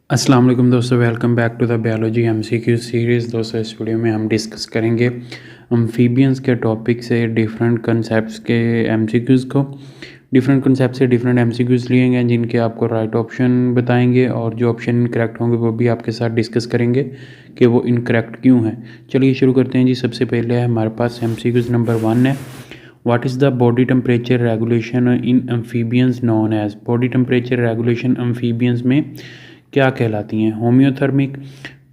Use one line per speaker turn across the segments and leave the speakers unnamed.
अस्सलाम वालेकुम दोस्तों, welcome back to the biology MCQ series. दोस्तों इस वीडियो में हम डिस्कस करेंगे अम्फीबियंस के टॉपिक से डिफरेंट कंसेप्ट्स के एमसीक्यूज़ को। डिफरेंट कंसेप्ट से डिफरेंट एमसीक्यूज़ लिए गए जिनके आपको राइट ऑप्शन बताएंगे और जो ऑप्शन इनकरेक्ट होंगे वो भी आपके साथ डिस्कस करेंगे कि वो इनकरेक्ट क्यों हैं। चलिए शुरू करते हैं जी। सबसे पहले है हमारे पास एमसीक्यूज़ नंबर 1 है, what is the body temperature regulation in amphibians known as. Body temperature regulation amphibians में क्या कहलाती हैं? होम्योथर्मिक,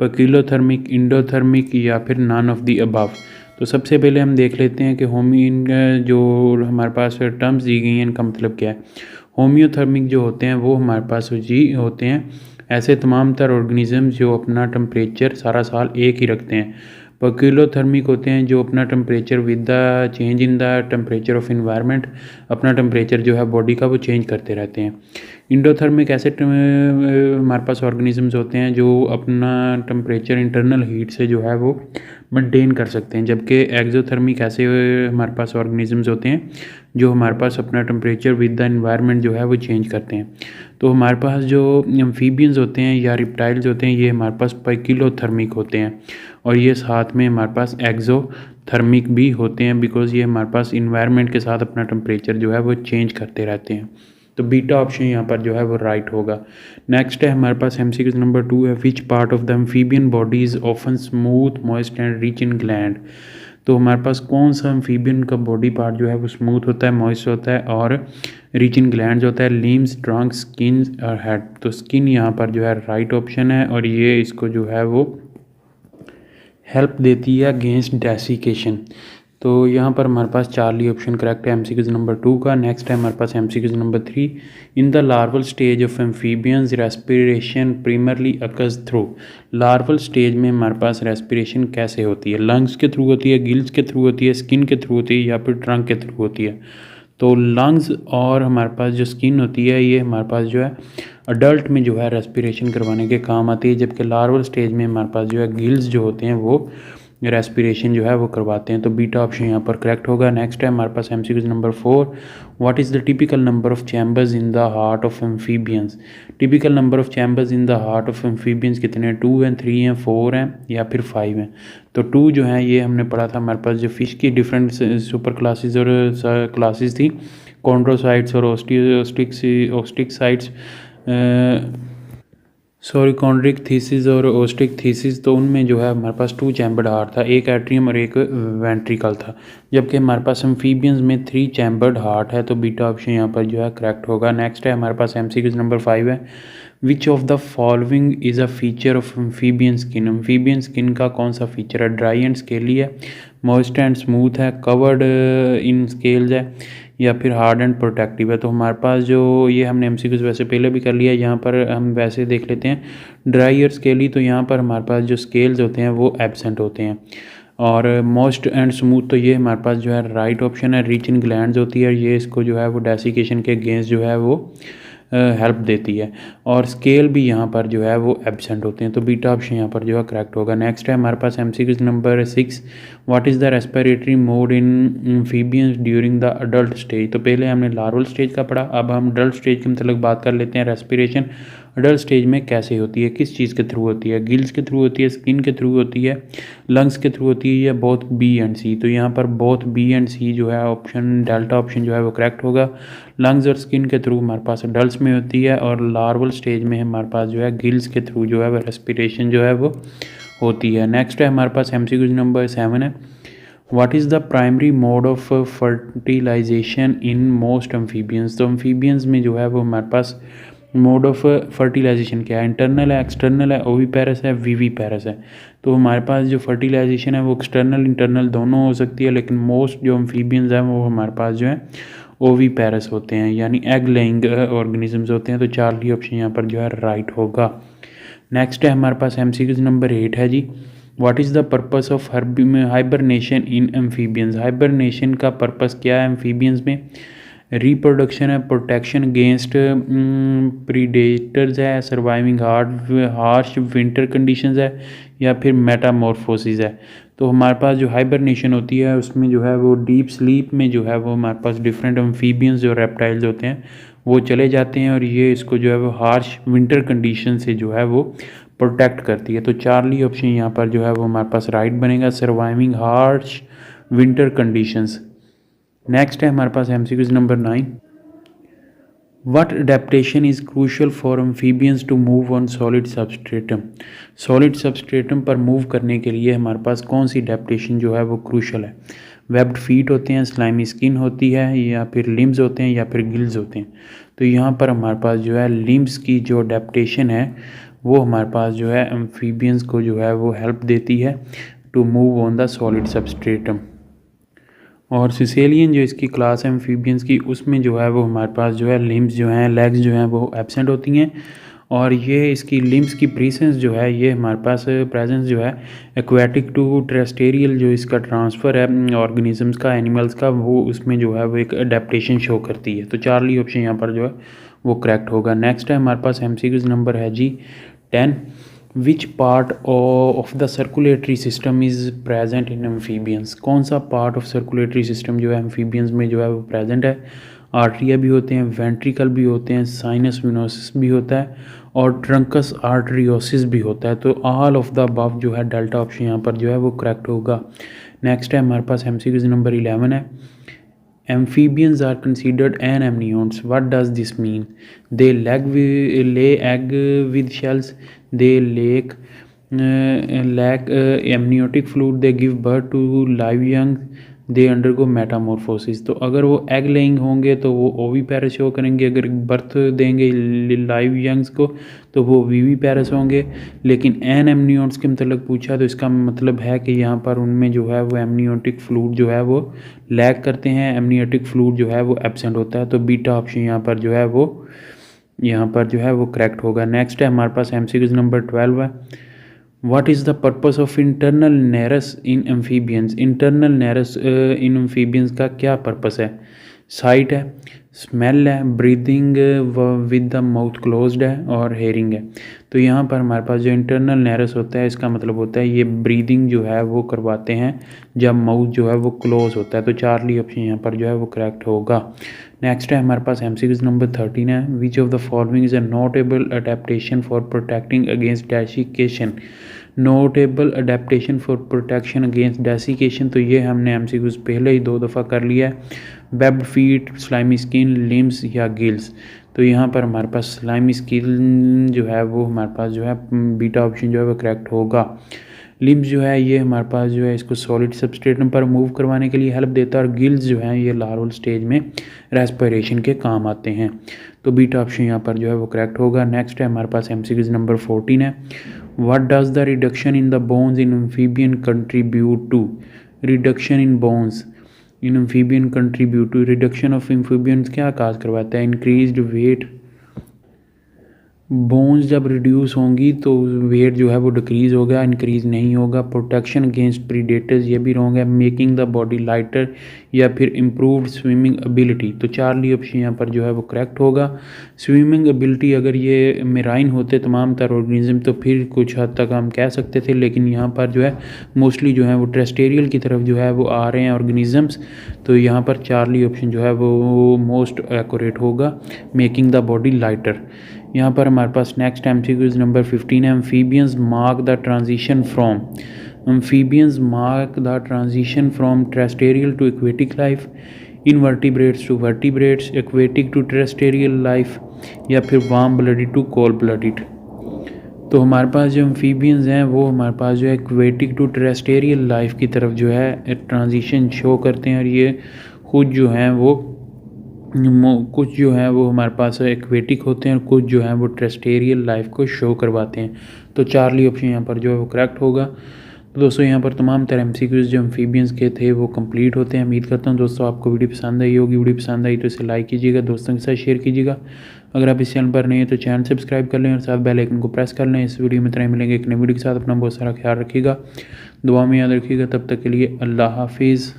पकिलोथर्मिक, इंडोथर्मिक या फिर नॉन ऑफ दी अबव। तो सबसे पहले हम देख लेते हैं कि जो हमारे पास टर्म्स दी गई हैं इनका मतलब क्या है। होम्योथर्मिक जो होते हैं वो हमारे पास जी होते हैं ऐसे तमाम तर ऑर्गेनिज़म जो अपना टेम्परेचर सारा साल एक ही रखते हैं। पकिलोथर्मिक होते हैं जो अपना temperature with the change in the temperature of environment अपना टेम्परेचर जो है बॉडी का वो चेंज करते रहते हैं। इंडोथर्मिक ऐसे हमारे पास ऑर्गेनिजम्स होते हैं जो अपना टेम्परेचर इंटरनल हीट से जो है वो मेंटेन कर सकते हैं, जबकि एक्सोथर्मिक ऐसे हमारे पास ऑर्गेनिजम्स होते हैं जो हमारे पास अपना टेम्परेचर विद द एनवायरनमेंट जो है वो चेंज करते हैं। तो हमारे पास जो एम्फीबियंस होते हैं या रिप्टाइल्स होते हैं ये हमारे पास पैकिलोथर्मिक होते हैं और ये साथ में हमारे पास एक्सोथर्मिक भी होते हैं, बिकॉज ये हमारे पास इन्वायरमेंट के साथ अपना टेम्परेचर जो है वो चेंज करते रहते हैं। तो बीटा ऑप्शन यहाँ पर जो है वो राइट होगा। नेक्स्ट है हमारे पास एमसीक्यू नंबर 2 है, which part of the amphibian body is often smooth moist and rich in gland. तो हमारे पास कौन सा एम्फीबियन का बॉडी पार्ट जो है वो स्मूथ होता है, मॉइस्ट होता है और रिच इन ग्लैंड होता है? लिम्स, ट्रंक, स्किन और हेड। तो स्किन यहाँ पर जो है राइट ऑप्शन है और ये इसको जो है वो हेल्प देती है अगेंस्ट डेसिकेशन। तो यहाँ पर हमारे पास चार्ली ऑप्शन करेक्ट है एमसीक्यूज नंबर 2 का। नेक्स्ट है हमारे पास MCQs number 3, in the larval stage of amphibians respiration primarily occurs through. Larval stage में हमारे पास रेस्पिरेशन कैसे होती है? लंग्स के थ्रू होती है, गिल्स के थ्रू होती है, स्किन के थ्रू होती है या फिर ट्रंक के थ्रू होती है? तो लंग्स और हमारे पास जो स्किन होती है ये हमारे पास जो है अडल्ट में जो है रेस्पिरेशन करवाने के काम आती है, जबकि लार्वल स्टेज में हमारे पास जो है गिल्स जो होते हैं वो रेस्पिरेशन जो है वो करवाते हैं। तो बीटा ऑप्शन यहाँ पर करेक्ट होगा। नेक्स्ट है हमारे पास MCQ number 4, what is the typical number of chambers in the heart of amphibians. Typical number of chambers in the heart of amphibians कितने हैं? 2 हैं, 3 हैं, 4 हैं या फिर 5 हैं? तो 2 जो है ये हमने पढ़ा था हमारे पास जो फिश की डिफरेंट सुपर क्लासेस और क्लासेस थी, कॉन्ड्रोसाइट्स और ओस्टिकसाइट्स, सॉरी कॉन्ड्रिक थीसिस और ओस्टिक थीसिस। तो उनमें जो है हमारे पास 2 चैम्बर्ड हार्ट था, एक एट्रियम और एक वेंट्रिकल था, जबकि हमारे पास एम्फीबियंस में 3 चैम्बर्ड हार्ट है। तो बीटा ऑप्शन यहाँ पर जो है करेक्ट होगा। नेक्स्ट है हमारे पास एमसीक्यू नंबर 5 है, which of the following is a feature of amphibian skin. Amphibian skin का कौन सा फीचर है? ड्राई एंड स्केली है, मॉइस्ट एंड स्मूथ है, कवर्ड इन स्केल्स है या फिर हार्ड एंड प्रोटेक्टिव है? तो हमारे पास जो ये हमने एमसीक्यूज वैसे पहले भी कर लिया, यहाँ पर हम वैसे देख लेते हैं ड्राई और स्केली। तो यहाँ पर हमारे पास जो स्केल्स होते हैं वो एब्सेंट होते हैं और मोस्ट एंड स्मूथ तो ये हमारे पास जो है राइट ऑप्शन है। रिच इन ग्लैंड्स होती है, ये इसको जो है वो डेसिकेशन के अगेंस्ट जो है वो हेल्प देती है और स्केल भी यहाँ पर जो है वो एब्सेंट होते हैं। तो बीटा ऑप्शन यहाँ पर जो है करेक्ट होगा। नेक्स्ट है हमारे पास MCQs number 6, what is the respiratory mode in amphibians during the adult stage. तो पहले हमने लार्वल स्टेज का पढ़ा, अब हम अडल्ट स्टेज के मतलब बात कर लेते हैं। रेस्पिरेशन अडल्ट स्टेज में कैसे होती है, किस चीज़ के थ्रू होती है? गिल्स के थ्रू होती है, स्किन के थ्रू होती है, लंग्स के थ्रू होती है या बोथ बी एंड सी? तो यहाँ पर बोथ बी एंड सी जो है ऑप्शन डेल्टा ऑप्शन जो है वो करेक्ट होगा। लंग्स और स्किन के थ्रू हमारे पास अडल्ट में होती है और लार्वल स्टेज में हमारे पास जो है गिल्स के थ्रू जो है वो रेस्पिरेशन जो है वो होती है। नेक्स्ट है हमारे पास एमसीक्यू नंबर 7 है, what is the primary mode of fertilization in most amphibians. तो एम्फीबियंस में जो है वो हमारे पास मोड ऑफ फर्टिलाइजेशन क्या है? इंटरनल है, एक्सटर्नल है, ओवीपेरस है, वीवीपेरस है? तो हमारे पास जो फर्टिलाइजेशन है वो एक्सटर्नल इंटरनल दोनों हो सकती है, लेकिन मोस्ट जो एम्फीबियंस हैं वो हमारे पास जो है ओवीपेरस होते हैं यानी एग लेइंग ऑर्गेनिजम्स होते हैं। तो चार्ली ऑप्शन यहाँ पर जो है राइट होगा। नेक्स्ट है हमारे पास एमसीक्यूज नंबर 8 है जी, what is the purpose of hibernation in amphibians. Hibernation का पर्पस क्या है एम्फीबियंस में? रिप्रोडक्शन है, प्रोटेक्शन अगेंस्ट प्रीडेटर्स है, सर्वाइविंग हार्श विंटर कंडीशंस है या फिर मेटामॉर्फोसिस है? तो हमारे पास जो हाइबरनेशन होती है उसमें जो है वो डीप स्लीप में जो है वो हमारे पास डिफरेंट एम्फीबियंस जो रेप्टाइल्स होते हैं वो चले जाते हैं और ये इसको जो है वो हार्श विंटर कंडीशन से जो है वो प्रोटेक्ट करती है। तो चार्ली ऑप्शन यहाँ पर जो है वो हमारे पास राइट बनेगा, surviving harsh winter conditions. Next है हमारे पास MCQ number 9। What adaptation is crucial for amphibians to move on solid substratum? Solid substratum पर मूव करने के लिए हमारे पास कौन सी अडेप्टेशन जो है वो क्रूशल है? वेब्ड फीट होते हैं, स्लाइमी स्किन होती है, या फिर लिम्स होते हैं, या फिर गिल्स होते हैं। तो यहाँ पर हमारे पास जो है लिम्स की जो अडेप्टेशन है वो हमारे पास जो है एम्फीबियंस को जो है वो हेल्प देती है to move on the solid substratum. और सिसेलियन जो इसकी क्लास है एम्फीबियंस की, उसमें जो है वो हमारे पास जो है लिम्स जो हैं, लेग्स जो हैं वो एब्सेंट होती हैं। और ये इसकी लिम्स की प्रेजेंस जो है ये हमारे पास प्रेजेंस जो है एक्वेटिक टू टेरेस्ट्रियल जो इसका ट्रांसफ़र है ऑर्गेनिजम्स का, एनिमल्स का, वो उसमें जो है वो एक अडेप्टेशन शो करती है। तो चार्ली ऑप्शन यहाँ पर जो है वो करेक्ट होगा। नेक्स्ट है हमारे पास MCQ नंबर है जी 10। Which part of the circulatory system is present in amphibians? कौन सा पार्ट ऑफ सर्कुलेटरी सिस्टम जो है एम्फीबियंस में जो है वो प्रेजेंट है? आर्ट्रिया भी होते हैं, वेंट्रिकल भी होते हैं, साइनस विनोसिस भी होता है, और ट्रंकस आर्टरियोसिस भी होता है। तो ऑल ऑफ द अबव जो है डेल्टा ऑप्शन यहाँ पर जो है वो करेक्ट होगा। नेक्स्ट है हमारे पास MCQ नंबर 11 है। Amphibians are considered anemniotes. What does this mean? They lay egg with shells. They lack amniotic fluid. They give birth to live young. They undergo metamorphosis. तो अगर वो एग लेइंग होंगे तो वो ओवीपैरस show करेंगे, अगर birth देंगे लाइव यंग्स को तो वो वीवीपैरस होंगे। लेकिन एन एमनियोट्स के मतलब पूछा तो इसका मतलब है कि यहाँ पर उनमें जो है वो एमनियोटिक फ्लूइड जो है वो लैक करते हैं, एमनियोटिक फ्लूइड जो है वो एब्सेंट होता है। तो बीटा ऑप्शन यहाँ पर जो है वो करेक्ट होगा। नेक्स्ट है हमारे पास MCQ नंबर 12 है। What is the purpose of internal narrus in amphibians? Internal nares in amphibians का क्या पर्पस है? साइट है, स्मेल है, breathing with the mouth closed है, और हेयरिंग है। तो यहाँ पर हमारे पास जो इंटरनल नैरस होता है इसका मतलब होता है ये ब्रीदिंग जो है वो करवाते हैं जब माउथ जो है वो क्लोज होता है। तो चार्ली ऑप्शन यहाँ पर जो है वो करेक्ट होगा। नेक्स्ट है हमारे पास MCQ नंबर 13 है। Which of the following is a notable adaptation for protecting against desiccation? Notable adaptation for protection against desiccation, तो ये हमने MCQ पहले ही 2 दफ़ा कर लिया है। Webbed feet, slimy skin, limbs या गिल्स। तो यहाँ पर हमारे पास स्लाइमी स्किन जो है वो हमारे पास जो है बीटा ऑप्शन जो है वो करेक्ट होगा। लिम्स जो है ये हमारे पास जो है इसको सॉलिड सबस्ट्रेटम पर मूव करवाने के लिए हेल्प देता है, और गिल्स जो है ये लार्वल स्टेज में रेस्पिरेशन के काम आते हैं। तो बीटा ऑप्शन यहाँ पर जो है वो करेक्ट होगा। नेक्स्ट है हमारे पास MCQ नंबर 14 है। What does the reduction in the bones in amphibian contribute to? Reduction in bones in amphibian contribute to, reduction of amphibians क्या काज करवाता है? Increased weight. बोन्स जब रिड्यूस होंगी तो वेट जो है वो डिक्रीज़ होगा, इंक्रीज़ नहीं होगा। प्रोटेक्शन अगेंस्ट प्रीडेटर्स, ये भी रॉन्ग है। मेकिंग द बॉडी लाइटर, या फिर इम्प्रूव्ड स्विमिंग एबिलिटी। तो चार्ली ऑप्शन यहाँ पर जो है वो करेक्ट होगा। स्विमिंग एबिलिटी अगर ये मेराइन होते तमाम तर ऑर्गेनिज्म तो फिर कुछ हद तक हम कह सकते थे, लेकिन यहाँ पर जो है मोस्टली जो है वो टेरेस्ट्रियल की तरफ जो है वो आ रहे हैं ऑर्गेनिजम्स। तो यहाँ पर चार्ली ऑप्शन जो है वो मोस्ट एक्यूरेट होगा, मेकिंग द बॉडी लाइटर। यहाँ पर हमारे पास नेक्स्ट MCQ नंबर 15 है। Amphibians mark the transition from, amphibians mark the transition from terrestrial to aquatic life, invertebrates to vertebrates, aquatic to terrestrial life, या फिर warm blooded to cold blooded. तो हमारे पास जो एम्फीबियंस हैं वो हमारे पास जो है एक्वेटिक टू टेरेस्ट्रियल लाइफ की तरफ जो है ट्रांजिशन शो करते हैं, और ये खुद जो हैं वो कुछ जो है वो हमारे पास एक्वेटिक होते हैं और कुछ जो है वो टेरेस्ट्रियल लाइफ को शो करवाते हैं। तो चार्ली ऑप्शन यहाँ पर जो है वो करेक्ट होगा। तो दोस्तों यहाँ पर तमाम तरह MCQ जो एम्फीबियंस के थे वो कंप्लीट होते हैं। उम्मीद करता हूँ दोस्तों आपको वीडियो पसंद आई होगी। वीडियो पसंद आई तो इसे लाइक कीजिएगा, दोस्तों के साथ शेयर कीजिएगा। अगर आप इस चैनल पर नहीं है तो चैनल सब्सक्राइब कर लें और साथ बेल आइकन को प्रेस कर लें। इस वीडियो में तरह मिलेंगे एक नई वीडियो के साथ। अपना बहुत सारा ख्याल रखिएगा, दुआ में याद रखिएगा। तब तक के लिए अल्लाह हाफिज़।